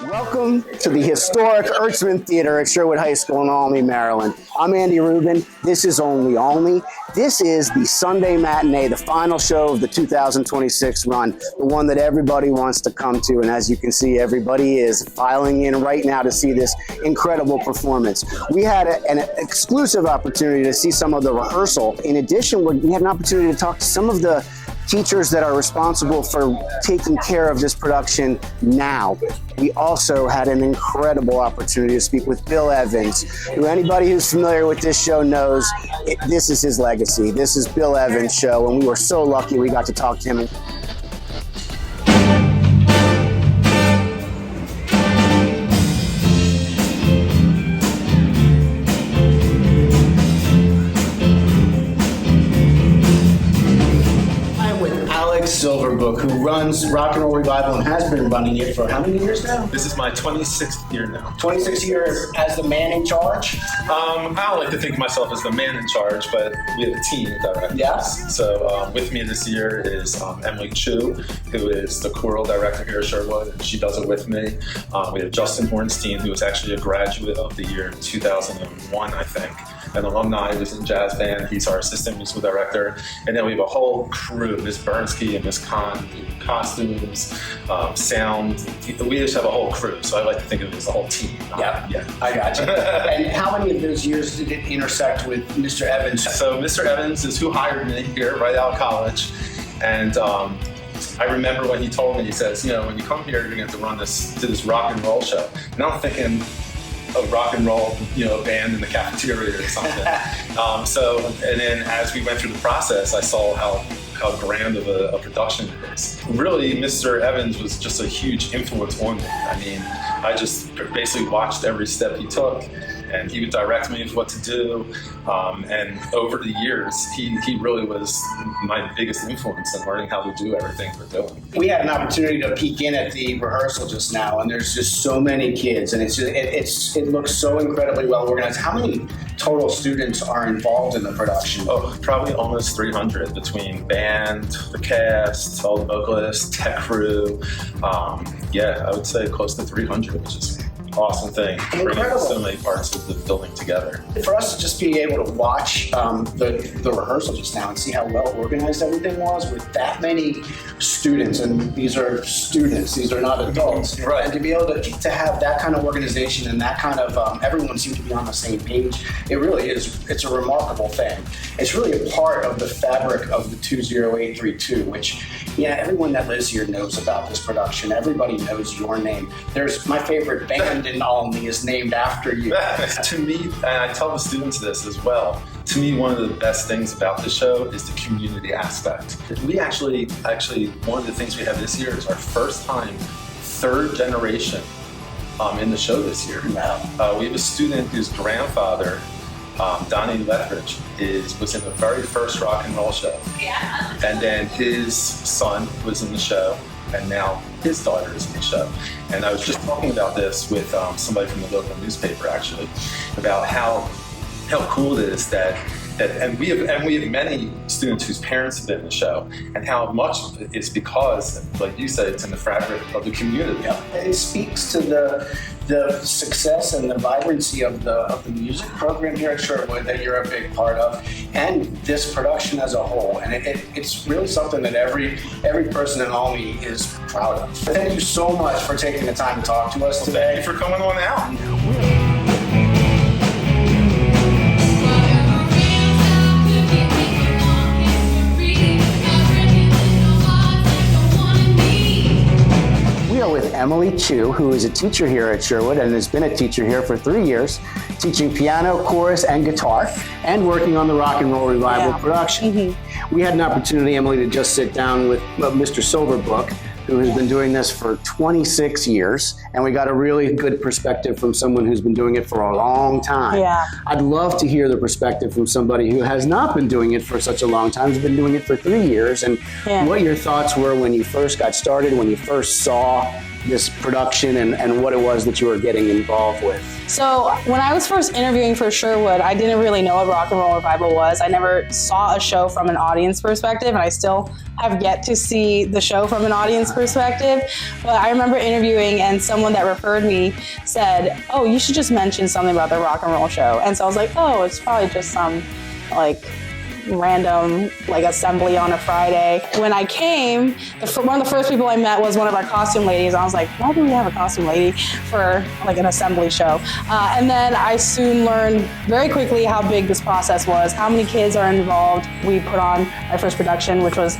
Welcome to the historic Ertzman Theater at Sherwood High School in Olney, Maryland. I'm Andy Rubin. This is Olney. This is the Sunday matinee, the final show of the 2026 run, the one that everybody wants to come to. And as you can see, everybody is filing in right now to see this incredible performance. We had an exclusive opportunity to see some of the rehearsal. In addition, we had an opportunity to talk to some of the teachers that are responsible for taking care of this production now. We also had an incredible opportunity to speak with Bill Evans, who anybody who's familiar with this show knows this is his legacy. This is Bill Evans' show, and we were so lucky we got to talk to him. Silverbook, who runs Rock and Roll Revival and has been running it for how many years now? This is my 26th year now. 26 years as the man in charge? I don't like to think of myself as the man in charge, but we have a team of directors. Yes. So with me this year is Emily Chu, who is the choral director here at Sherwood, and she does it with me. We have Justin Hornstein, who was actually a graduate of the year 2001, I think. An alumni, was in jazz band. He's our assistant musical director. And then we have a whole crew, Ms. Bernsky and Ms. Khan, costumes, sound. We just have a whole crew, so I like to think of it as a whole team. Yeah, I got you. And how many of those years did it intersect with Mr. Evans? So Mr. Evans is who hired me here right out of college. And I remember when he told me, he says, you know, when you come here, you're going to have to run this rock and roll show. And I'm thinking, a rock and roll, band in the cafeteria or something. And then as we went through the process, I saw how grand of a production it is. Really, Mr. Evans was just a huge influence on me. I mean, I just basically watched every step he took, and he would direct me with what to do. And over the years, he really was my biggest influence in learning how to do everything we're doing. We had an opportunity to peek in at the rehearsal just now, and there's just so many kids, and it looks so incredibly well organized. How many total students are involved in the production? Oh, probably almost 300 between band, the cast, all the vocalists, tech crew. I would say close to 300, which is awesome thing. Bringing so many parts of the building together. For us to just be able to watch the rehearsal just now and see how well organized everything was with that many students, and these are students, these are not adults. Right. And to be able to have that kind of organization and that kind of everyone seemed to be on the same page, it really is, it's a remarkable thing. It's really a part of the fabric of the 20832, which, everyone that lives here knows about this production. Everybody knows your name. There's my favorite band in Olney is named after you. To me, and I tell the students this as well, to me, one of the best things about the show is the community aspect. We actually, one of the things we have this year is our first time, third generation in the show this year. Wow. We have a student whose grandfather, Donnie Lethbridge, was in the very first rock and roll show. Yeah. And then his son was in the show, and now his daughter is in the show. And I was just talking about this with somebody from the local newspaper, actually, about how cool it is that and we have many students whose parents have been in the show, and how much it's because, like you said, it's in the fabric of the community. Yeah. It speaks to the success and the vibrancy of the music program here at Sherwood that you're a big part of, and this production as a whole. And it's really something that every person in Olney is proud of. Thank you so much for taking the time to talk to us today. Thank you for coming on out. We are with Emily Chu, who is a teacher here at Sherwood and has been a teacher here for 3 years, teaching piano, chorus, and guitar, and working on the Rock and Roll Revival production. Mm-hmm. We had an opportunity, Emily, to just sit down with Mr. Silverbook, who has been doing this for 26 years, and we got a really good perspective from someone who's been doing it for a long time. Yeah. I'd love to hear the perspective from somebody who has not been doing it for such a long time, has been doing it for 3 years, and what your thoughts were when you first got started, when you first saw this production and what it was that you were getting involved with? So when I was first interviewing for Sherwood, I didn't really know what Rock and Roll Revival was. I never saw a show from an audience perspective, and I still have yet to see the show from an audience perspective. But I remember interviewing, and someone that referred me said, "Oh, you should just mention something about the Rock and Roll show." And so I was like, "Oh, it's probably just some like random like assembly on a Friday." When I came, one of the first people I met was one of our costume ladies. I was like, why do we have a costume lady for like an assembly show? And then I soon learned very quickly how big this process was, how many kids are involved. We put on my first production, which was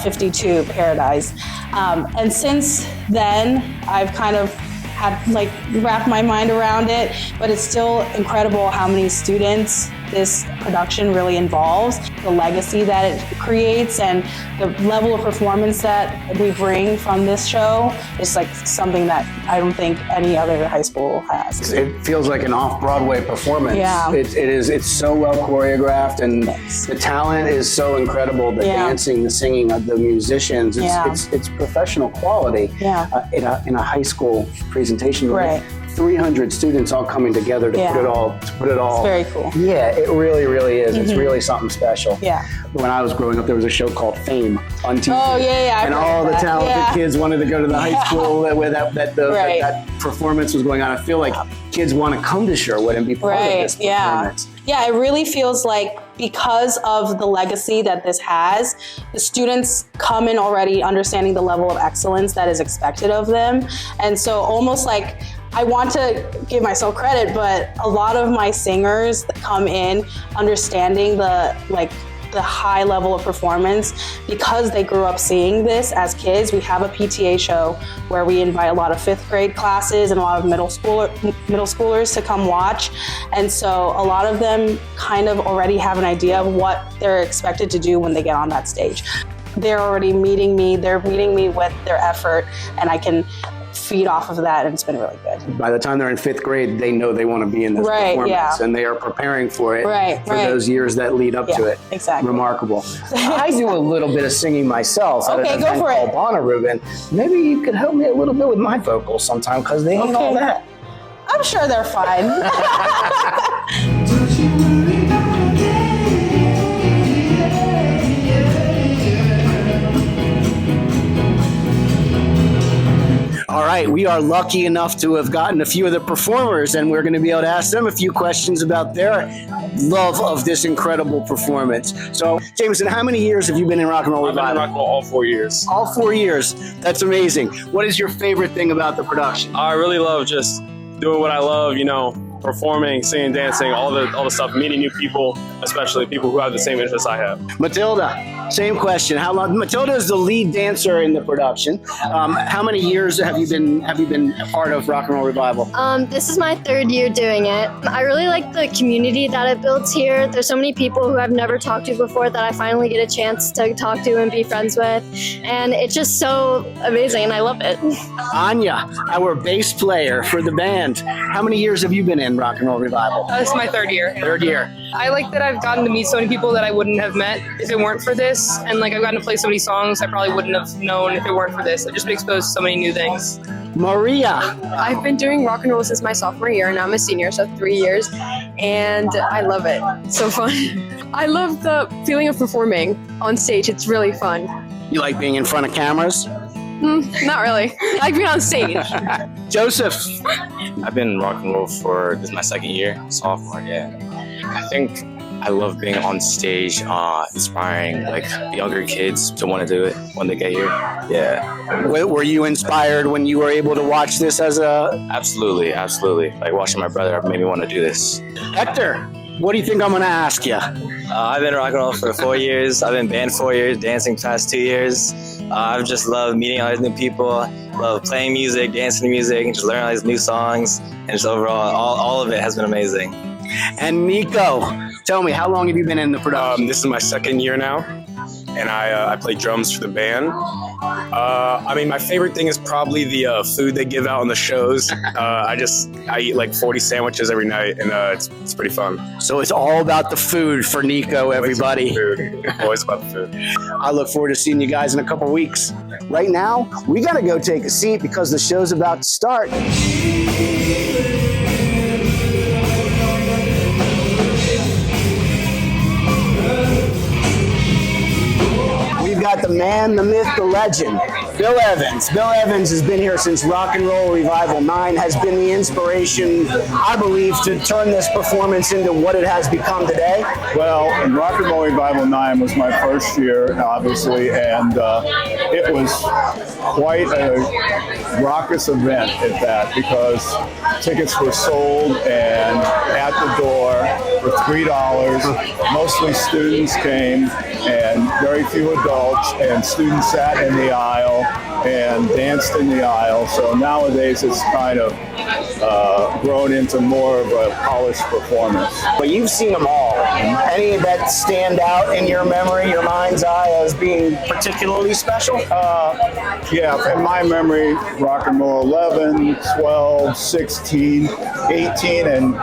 52 Paradise. And since then, I've kind of had like wrapped my mind around it, but it's still incredible how many students this production really involves, the legacy that it creates, and the level of performance that we bring from this show is like something that I don't think any other high school has. It feels like an off-Broadway performance. Yeah. It's so well choreographed, and the talent is so incredible. The dancing, the singing, the musicians, it's professional quality. In a high school presentation. Right. 300 students all coming together to put it all. It's very cool. Yeah, it really, really is. It's really something special. Yeah. When I was growing up, there was a show called Fame on TV. Oh, yeah. And all the talented kids wanted to go to the high school where that performance was going on. I feel like kids want to come to Sherwood and be part of this performance. Yeah, it really feels like because of the legacy that this has, the students come in already understanding the level of excellence that is expected of them. And so almost like, I want to give myself credit, but a lot of my singers that come in understanding the high level of performance because they grew up seeing this as kids. We have a PTA show where we invite a lot of 5th grade classes and a lot of middle schoolers to come watch. And so a lot of them kind of already have an idea of what they're expected to do when they get on that stage. They're already meeting me with their effort, and I can feed off of that, and it's been really good. By the time they're in 5th grade, they know they want to be in this performance, and they are preparing for it for those years that lead up to it. Exactly. Remarkable. I do a little bit of singing myself. Okay, go for it. Ruben. Maybe you could help me a little bit with my vocals sometime, because they ain't all that. I'm sure they're fine. All right, we are lucky enough to have gotten a few of the performers, and we're going to be able to ask them a few questions about their love of this incredible performance. So, Jameson, how many years have you been in Rock and Roll Revival? I've been in Rock and Roll all 4 years. All 4 years. That's amazing. What is your favorite thing about the production? I really love just doing what I love, performing, singing, dancing, all the stuff, meeting new people, especially people who have the same interests I have. Matilda, same question. How long? Matilda is the lead dancer in the production. How many years have you been a part of Rock and Roll Revival? This is my 3rd year doing it. I really like the community that it builds here. There's so many people who I've never talked to before that I finally get a chance to talk to and be friends with, and it's just so amazing, and I love it. Anya, our bass player for the band. How many years have you been in Rock and Roll Revival? This is my 3rd year. 3rd year. I like that I've gotten to meet so many people that I wouldn't have met if it weren't for this. And I've gotten to play so many songs I probably wouldn't have known if it weren't for this. I've just been exposed to so many new things. Maria. I've been doing rock and roll since my sophomore year, and I'm a senior, so 3 years. And I love it. It's so fun. I love the feeling of performing on stage. It's really fun. You like being in front of cameras? Not really. I like being on stage. Joseph. I've been in rock and roll for, this is my 2nd year, sophomore, I think I love being on stage, inspiring like younger kids to want to do it when they get here. Yeah. Were you inspired when you were able to watch this as a... Absolutely. Like watching my brother made me want to do this. Hector, what do you think I'm going to ask you? I've been rock and roll for 4 years. I've been band 4 years, dancing past 2 years. I've just loved meeting all these new people, love playing music, dancing to music, and just learning all these new songs. And just overall, all of it has been amazing. And Nico, tell me, how long have you been in the production? This is my 2nd year now. and I play drums for the band. I mean, my favorite thing is probably the food they give out on the shows. I eat like 40 sandwiches every night, and it's pretty fun. So it's all about the food for Nico, everybody. Always about the food. I look forward to seeing you guys in a couple weeks. Right now, we got to go take a seat because the show's about to start. We've got the man, the myth, the legend, Bill Evans. Bill Evans has been here since Rock and Roll Revival 9, has been the inspiration, I believe, to turn this performance into what it has become today. Well, Rock and Roll Revival 9 was my first year, obviously, and it was quite a raucous event at that, because tickets were sold and at the door for $3. Mostly students came, and very few adults, and students sat in the aisle and danced in the aisle. So nowadays it's kind of grown into more of a polished performance. But you've seen them all. Any that stand out in your memory, your mind's eye, as being particularly special? Yeah, in my memory, Rock and Roll 11, 12, 16, 18, and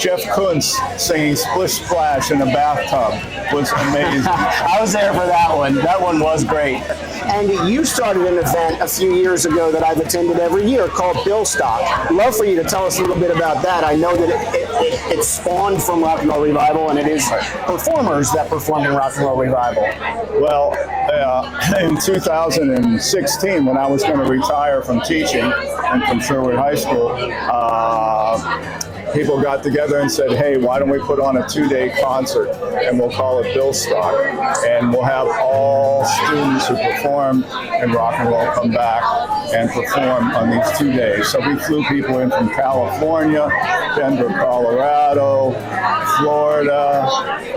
Jeff Kuntz singing Splish Splash in a bathtub was amazing. I was there for that one. That one was great. And you started an event a few years ago that I've attended every year called Bill Stock. Love for you to tell us a little bit about that. I know that it spawned from Rock and Roll Revival, and it is performers that perform in Rock and Roll Revival. Well, in 2016, when I was going to retire from teaching and from Sherwood High School, people got together and said, hey, why don't we put on a 2-day concert, and we'll call it Bill Stock, and we'll have all students who perform in rock and roll come back and perform on these 2 days. So we flew people in from California, Denver, Colorado, Florida,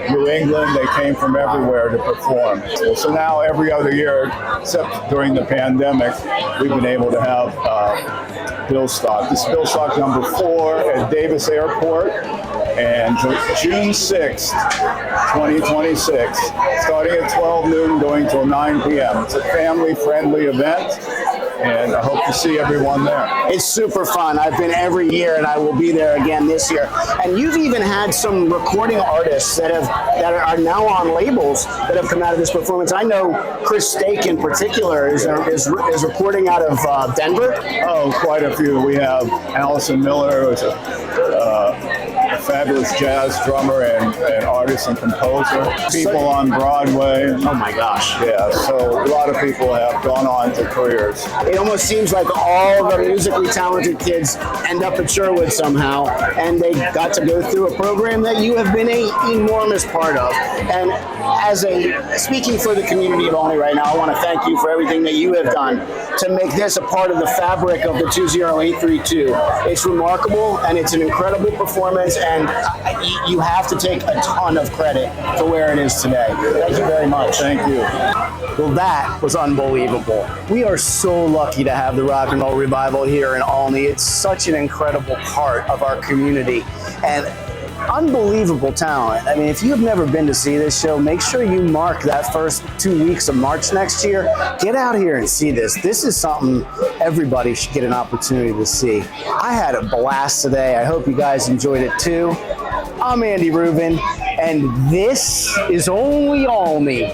New England. They came from everywhere to perform. So now every other year, except during the pandemic, we've been able to have Bill Stock. This is Bill Stock number 4 at Davis Airport, and June 6th, 2026, starting at 12 noon, going till 9 p.m. It's a family-friendly event, and I hope to see everyone there. It's super fun. I've been every year, and I will be there again this year. And you've even had some recording artists that are now on labels that have come out of this performance. I know Chris Stake in particular is recording out of Denver. Oh, quite a few. We have Allison Miller, who's a fabulous jazz drummer and artist and composer. People on Broadway. Oh my gosh. Yeah, so a lot of people have gone on to careers. It almost seems like all the musically talented kids end up at Sherwood somehow, and they got to go through a program that you have been an enormous part of. And speaking for the community of Olney right now, I want to thank you for everything that you have done to make this a part of the fabric of the 20832. It's remarkable, and it's an incredible performance, and you have to take a ton of credit for where it is today. Thank you very much. Thank you. Well, that was unbelievable. We are so lucky to have the Rock and Roll Revival here in Olney. It's such an incredible part of our community, and unbelievable talent. I mean, if you've never been to see this show, make sure you mark that first 2 weeks of March next year. Get out here and see this. This is something everybody should get an opportunity to see. I had a blast today. I hope you guys enjoyed it too. I'm Andy Rubin, and this is Only Olney.